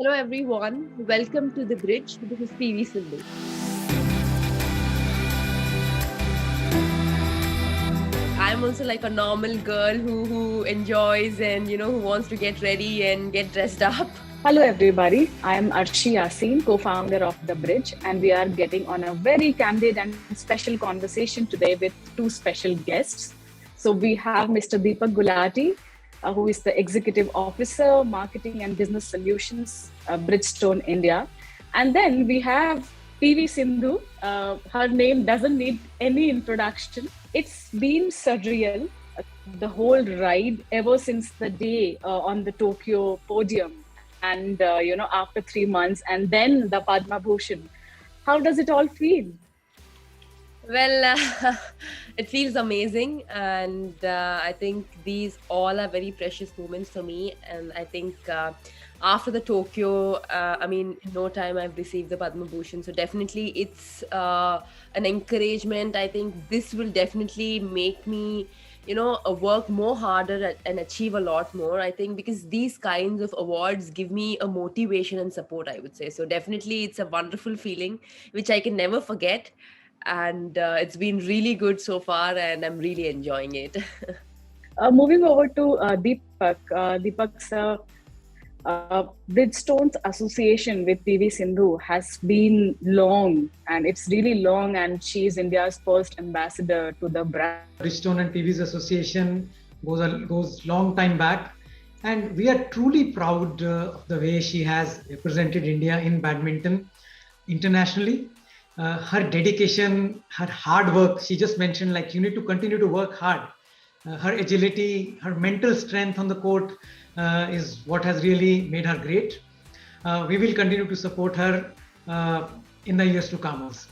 Hello everyone, welcome to The Bridge. This is P.V Sindhu. I'm also like a normal girl who enjoys and who wants to get ready and get dressed up. Hello everybody, I am Arshi Yasin, co-founder of The Bridge, and we are getting on a very candid and special conversation today with two special guests. So we have Mr. Deepak Gulati, who is the Executive Officer, Marketing and Business Solutions, Bridgestone India. And then we have P.V. Sindhu. Her name doesn't need any introduction. It's been surreal, the whole ride ever since the day on the Tokyo podium. And, after 3 months, and then the Padma Bhushan. How does it all feel? Well, it feels amazing, and I think these all are very precious moments for me. And I think after the Tokyo, in no time I've received the Padma Bhushan. So definitely it's an encouragement. I think this will definitely make me work more harder and achieve a lot more, I think, because these kinds of awards give me a motivation and support, I would say. So definitely it's a wonderful feeling which I can never forget, and it's been really good so far and I'm really enjoying it. Moving over to Deepak's Bridgestone's association with PV Sindhu has been long, and it's really long, and she is India's first ambassador to the brand. Bridgestone and PV's association goes long time back, and we are truly proud of the way she has represented India in badminton internationally. Her dedication, her hard work, she just mentioned, like, you need to continue to work hard. Her agility, her mental strength on the court is what has really made her great. We will continue to support her in the years to come also.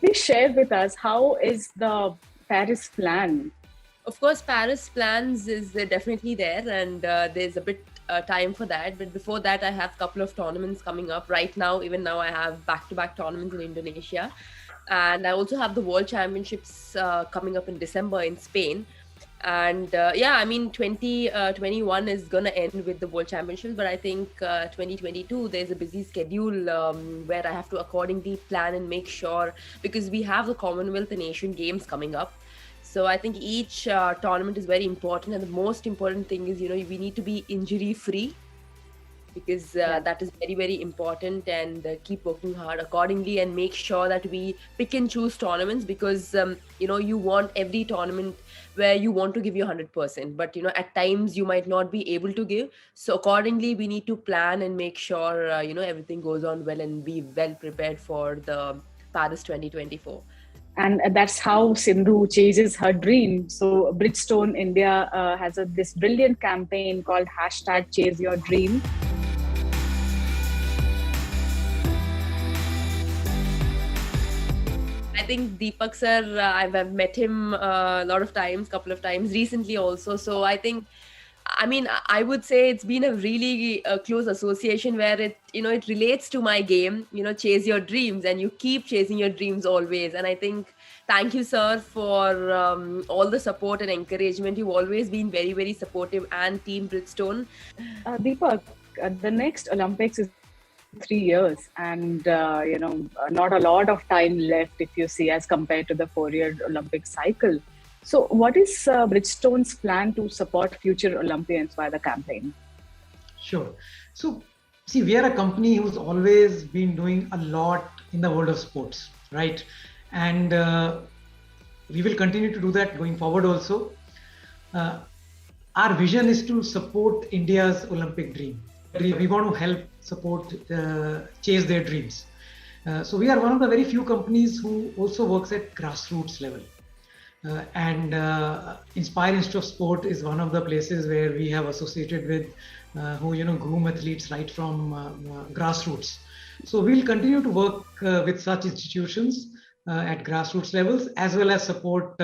Please share with us, how is the Paris plan? Of course, Paris plans is definitely there, and there's a bit time for that. But before that, I have a couple of tournaments coming up. Right now, even now, I have back-to-back tournaments in Indonesia. And I also have the World Championships coming up in December in Spain. And 2021 is going to end with the World Championships. But I think 2022, there's a busy schedule where I have to accordingly plan and make sure, because we have the Commonwealth and Asian Games coming up. So I think each tournament is very important, and the most important thing is, we need to be injury free, because that is very, very important, and keep working hard accordingly and make sure that we pick and choose tournaments, because, you want every tournament where you want to give your 100%, but, at times you might not be able to give. So accordingly, we need to plan and make sure, everything goes on well and be well prepared for the Paris 2024. And that's how Sindhu chases her dream. So Bridgestone India has this brilliant campaign called #ChaseYourDream. I think Deepak sir, I've met him a lot of times, couple of times recently also. So I think, I would say it's been a really close association where it relates to my game, chase your dreams, and you keep chasing your dreams always. And I think, thank you, sir, for all the support and encouragement. You've always been very, very supportive, and Team Bridgestone. Deepak, the next Olympics is 3 years, and not a lot of time left, if you see, as compared to the 4-year Olympic cycle. So what is Bridgestone's plan to support future Olympians via the campaign? Sure. So, see, we are a company who's always been doing a lot in the world of sports, right? And we will continue to do that going forward also. Our vision is to support India's Olympic dream. We want to help support, chase their dreams. So we are one of the very few companies who also works at grassroots level. And Inspire Institute of Sport is one of the places where we have associated with who groom athletes right from grassroots. So we'll continue to work with such institutions at grassroots levels, as well as support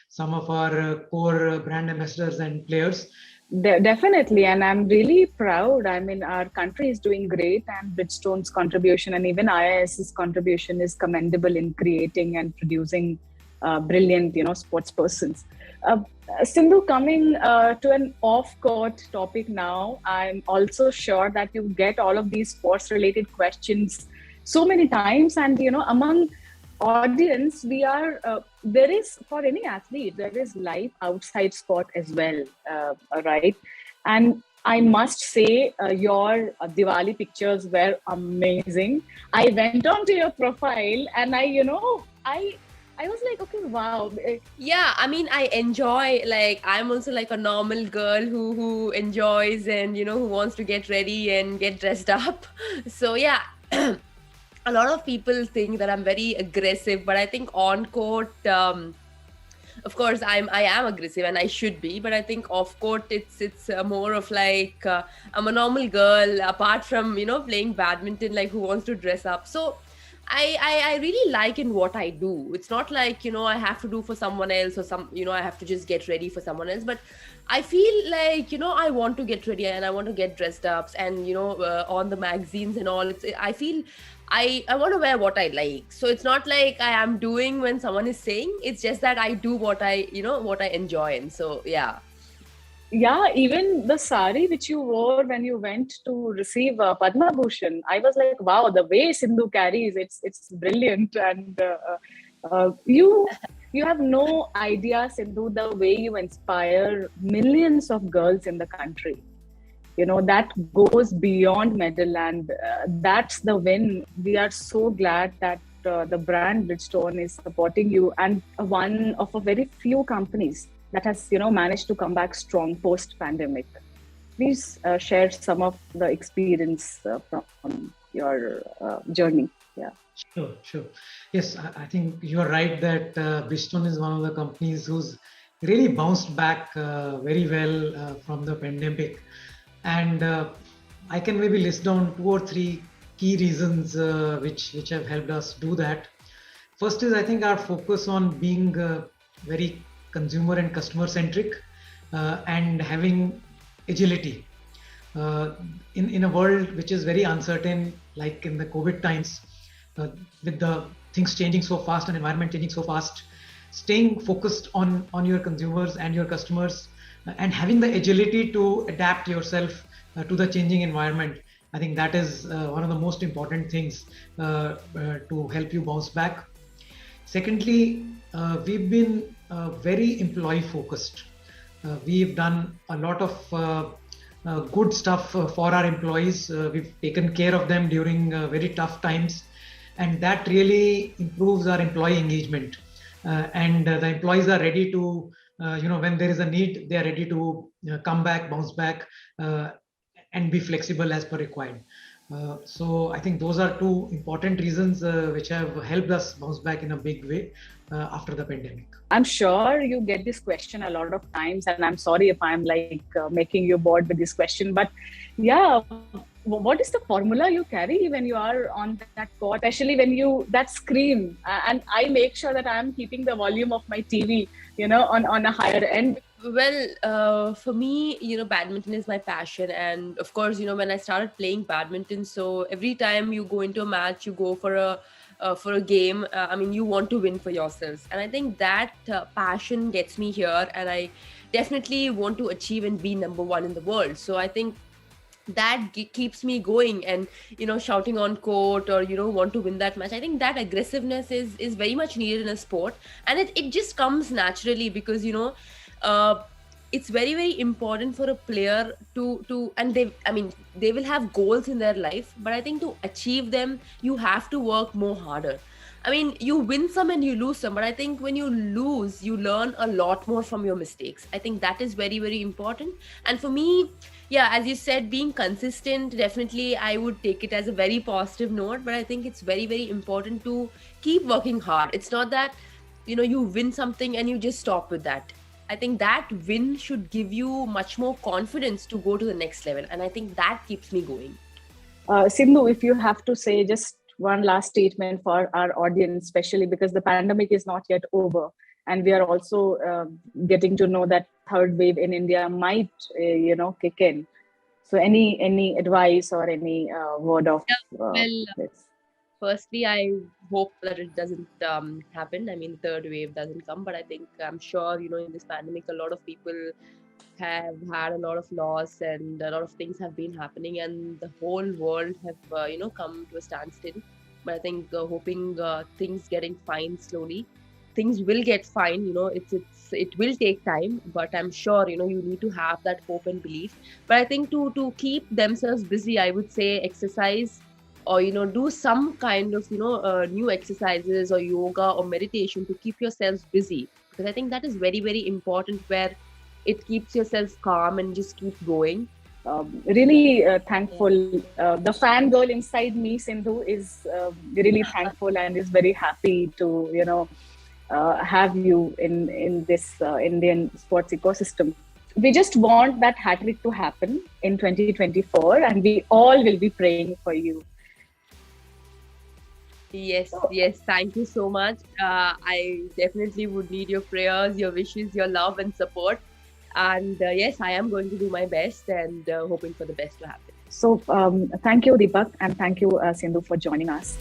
some of our core brand ambassadors and players. Definitely, and I'm really proud. Our country is doing great, and Bridgestone's contribution, and even IIS's contribution, is commendable in creating and producing brilliant, sports persons. Sindhu, coming to an off-court topic now, I'm also sure that you get all of these sports-related questions so many times, and among audience, we are there is for any athlete there is life outside sport as well, right? And I must say, your Diwali pictures were amazing. I went on to your profile, and I was like, okay, wow. Yeah, I mean, I enjoy, like, I'm also like a normal girl who enjoys and who wants to get ready and get dressed up. So yeah. A lot of people think that I'm very aggressive, but I think on court, of course, I am aggressive and I should be, but I think off court it's more of like, I'm a normal girl apart from playing badminton, like who wants to dress up. So I really like in what I do. It's not like I have to do for someone else, or I have to just get ready for someone else, but I feel like I want to get ready and I want to get dressed up, and on the magazines and all. I feel I want to wear what I like. So it's not like I am doing when someone is saying. It's just that I do what I enjoy. And so yeah. Yeah, even the sari which you wore when you went to receive Padma Bhushan, I was like, wow, the way Sindhu carries, it's brilliant. And you have no idea, Sindhu, the way you inspire millions of girls in the country. That goes beyond medal, and that's the win. We are so glad that the brand Bridgestone is supporting you, and one of a very few companies that has managed to come back strong post pandemic. Please share some of the experience from your journey. Yeah. Sure. Yes, I think you are right that Bridgestone is one of the companies who's really bounced back very well from the pandemic. And I can maybe list down 2 or 3 key reasons which have helped us do that. First is, I think, our focus on being very consumer and customer centric, and having agility in a world which is very uncertain, like in the COVID times, with the things changing so fast and environment changing so fast. Staying focused on your consumers and your customers, and having the agility to adapt yourself to the changing environment. I think that is one of the most important things to help you bounce back. Secondly, we've been very employee focused. We've done a lot of good stuff for our employees. We've taken care of them during very tough times, and that really improves our employee engagement. And the employees are ready to, when there is a need, they are ready to come back, bounce back, and be flexible as per required. So I think those are 2 important reasons which have helped us bounce back in a big way after the pandemic. I'm sure you get this question a lot of times, and I'm sorry if I'm like making you bored with this question, but yeah, what is the formula you carry when you are on that court, especially when you that scream? And I make sure that I'm keeping the volume of my TV, on a higher end. Well, for me, badminton is my passion. And of course, when I started playing badminton, so every time you go into a match, you go for a game. I mean, you want to win for yourselves. And I think that passion gets me here. And I definitely want to achieve and be number one in the world. So I think that keeps me going, and shouting on court, or want to win that match. I think that aggressiveness is very much needed in a sport, and it just comes naturally, because it's very, very important for a player to and they will have goals in their life, but I think to achieve them you have to work more harder. I mean, you win some and you lose some, but I think when you lose, you learn a lot more from your mistakes. I think that is very, very important. And for me, yeah, as you said, being consistent, definitely I would take it as a very positive note, but I think it's very, very important to keep working hard. It's not that, you win something and you just stop with that. I think that win should give you much more confidence to go to the next level. And I think that keeps me going. Sindhu, if you have to say just one last statement for our audience, especially because the pandemic is not yet over, and we are also getting to know that third wave in India might, kick in. So, any advice or any word of Well, this? firstly, I hope that it doesn't happen. I mean, the third wave doesn't come, but I think I'm sure, in this pandemic, a lot of people have had a lot of loss and a lot of things have been happening, and the whole world have, come to a standstill. But I think hoping things getting fine slowly. Things will get fine, it will take time, but I'm sure, you need to have that hope and belief. But I think to keep themselves busy, I would say exercise, or do some kind of new exercises or yoga or meditation to keep yourselves busy, because I think that is very, very important, where it keeps yourself calm and just keep going. Really thankful. The fangirl inside me, Sindhu, is really thankful and is very happy to have you in this Indian sports ecosystem. We just want that hat trick to happen in 2024, and we all will be praying for you. Yes, yes. Thank you so much. I definitely would need your prayers, your wishes, your love and support. And yes, I am going to do my best and hoping for the best to happen. So thank you, Deepak, and thank you, Sindhu, for joining us.